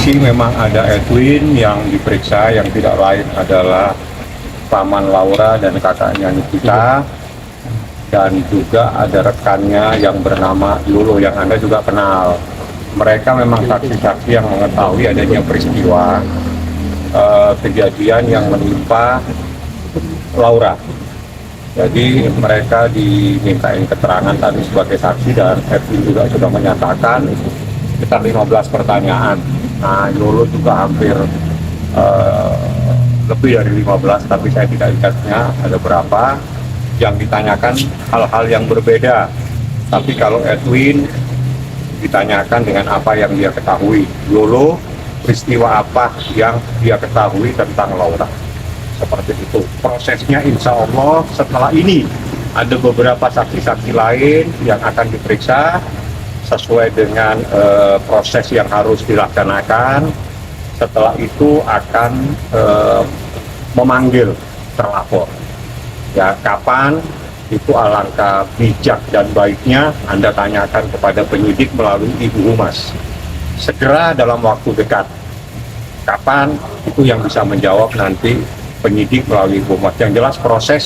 saksi memang ada Edwin yang diperiksa, yang tidak lain adalah paman Laura dan kakaknya Nikita, dan juga ada rekannya yang bernama Lulu yang Anda juga kenal. Mereka memang saksi-saksi yang mengetahui adanya peristiwa kejadian yang menimpa Laura. Jadi mereka dimintain keterangan tadi sebagai saksi, dan Edwin juga sudah menyatakan sekitar 15 pertanyaan. Nah, Lulu juga hampir lebih dari 15, tapi saya tidak ingatnya ada berapa yang ditanyakan hal-hal yang berbeda. Tapi kalau Edwin ditanyakan dengan apa yang dia ketahui, Lulu peristiwa apa yang dia ketahui tentang Laura. Seperti itu prosesnya. Insya Allah setelah ini ada beberapa saksi-saksi lain yang akan diperiksa sesuai dengan proses yang harus dilaksanakan. Setelah itu akan memanggil terlapor. Ya, kapan itu alangkah bijak dan baiknya Anda tanyakan kepada penyidik melalui Ibu Humas. Segera dalam waktu dekat. Kapan itu yang bisa menjawab nanti penyidik melalui Ibu Humas. Yang jelas proses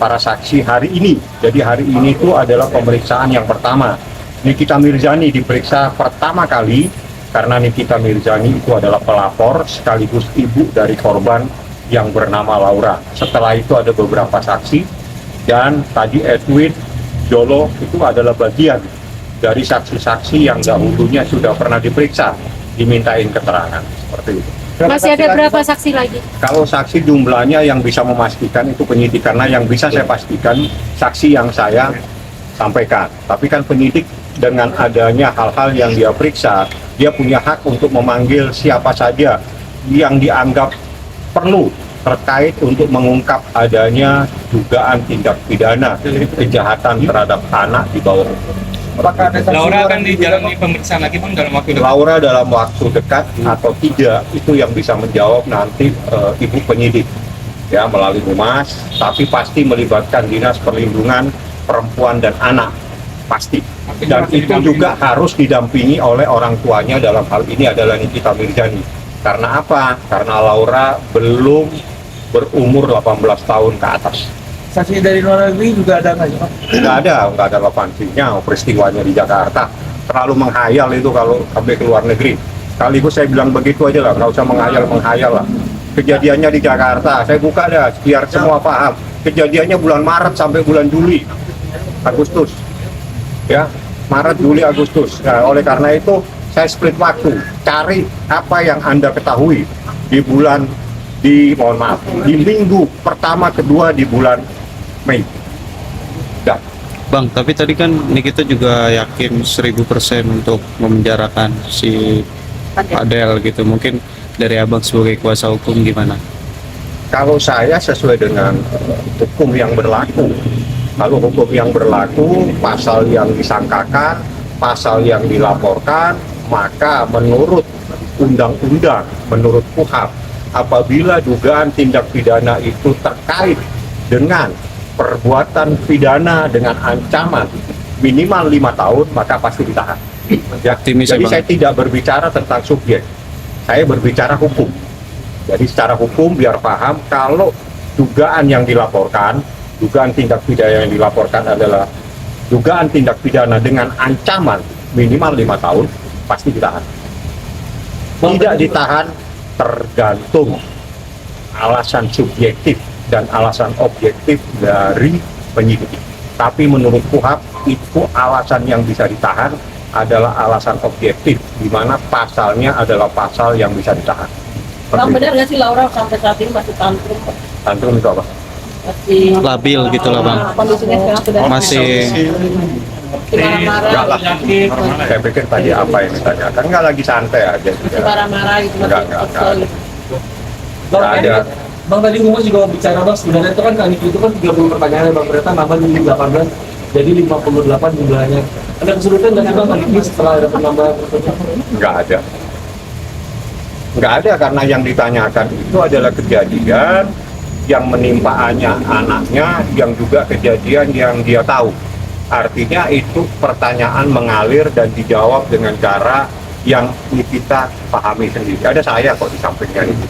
para saksi hari ini. Jadi hari ini itu adalah pemeriksaan yang pertama. Nikita Mirzani diperiksa pertama kali karena Nikita Mirzani itu adalah pelapor sekaligus ibu dari korban yang bernama Laura. Setelah itu ada beberapa saksi, dan tadi Edwin Jolo itu adalah bagian dari saksi-saksi yang dahulunya sudah pernah diperiksa, dimintain keterangan seperti itu. Masih ada berapa saksi lagi? Kalau saksi jumlahnya yang bisa memastikan itu penyidik, karena yang bisa saya pastikan saksi yang saya sampaikan. Tapi kan penyidik dengan adanya hal-hal yang dia periksa, dia punya hak untuk memanggil siapa saja yang dianggap perlu terkait untuk mengungkap adanya dugaan tindak pidana kejahatan terhadap anak di bawah umur. Apakah ada saksi Laura akan orang dijalani pemeriksaan lagi Bang dalam waktu dekat? Laura dalam waktu dekat atau tidak itu yang bisa menjawab nanti ibu penyidik ya melalui Humas, tapi pasti melibatkan Dinas Perlindungan Perempuan dan Anak pasti, dan itu juga harus didampingi oleh orang tuanya. Dalam hal ini adalah Nikita Mirzani. Karena apa? Karena Laura belum berumur 18 tahun ke atas. saksi dari luar negeri juga ada nggak sih, Pak? Nggak ada relevansinya peristiwanya di Jakarta. Terlalu menghayal itu kalau sampai ke luar negeri. Sekaligus saya bilang begitu aja lah, nggak usah menghayal lah. Kejadiannya di Jakarta, saya buka dah biar semua paham. Kejadiannya bulan Maret sampai bulan Juli, Agustus, ya Maret, Juli, Agustus. Nah, oleh karena itu saya split waktu, cari apa yang Anda ketahui di mohon maaf, di minggu pertama kedua di bulan Mei. Dah. Bang, tapi tadi kan Nikita juga yakin 1000% untuk memenjarakan si Pak Del gitu. Mungkin dari Abang sebagai kuasa hukum gimana? Kalau saya sesuai dengan hukum yang berlaku. Kalau hukum yang berlaku, pasal yang disangkakan, pasal yang dilaporkan, maka menurut undang-undang, menurut KUHP, apabila dugaan tindak pidana itu terkait dengan perbuatan pidana dengan ancaman minimal 5 tahun, maka pasti ditahan. Ya, jadi saya tidak berbicara tentang subjek, saya berbicara hukum. Jadi secara hukum biar paham, kalau dugaan yang dilaporkan, dugaan tindak pidana yang dilaporkan adalah dugaan tindak pidana dengan ancaman minimal 5 tahun, pasti ditahan. Tidak ditahan tergantung alasan subjektif dan alasan objektif dari penyidik. Tapi menurut KUHP itu alasan yang bisa ditahan adalah alasan objektif, di mana pasalnya adalah pasal yang bisa ditahan. Bang, benar nggak sih Laura sampai saat ini masih tantrum? Tantrum itu apa? Masih Labil gitu lah Bang. kondisinya sekarang sudah Masih marah-marah, Enggak lah. Saya pikir tadi apa yang ditanyakan, enggak lagi santai aja. masih marah-marah gitu, Enggak, masih enggak, kesel. Bang, Nggak ada. Bang tadi Humas juga bicara, Bang, sebenarnya itu kan kali itu kan 30 pertanyaan, Bang, ternyata nambah jadi 18, jadi 58 jumlahnya. Ada kesulitan nggak sih, Bang, kali ini setelah ada penambahan tersebut? Enggak ada. Enggak ada, karena yang ditanyakan itu adalah kejadian yang menimpa anaknya, yang juga kejadian yang dia tahu. Artinya itu pertanyaan mengalir dan dijawab dengan cara yang kita pahami sendiri. Ada saya kok di sampingnya ini.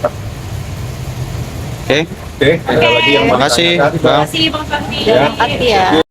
Oke, Oke, ada lagi yang mau Terima kasih, ditanyakan? Bang. Terima kasih Bang Sakti. Ya. Terima kasih ya.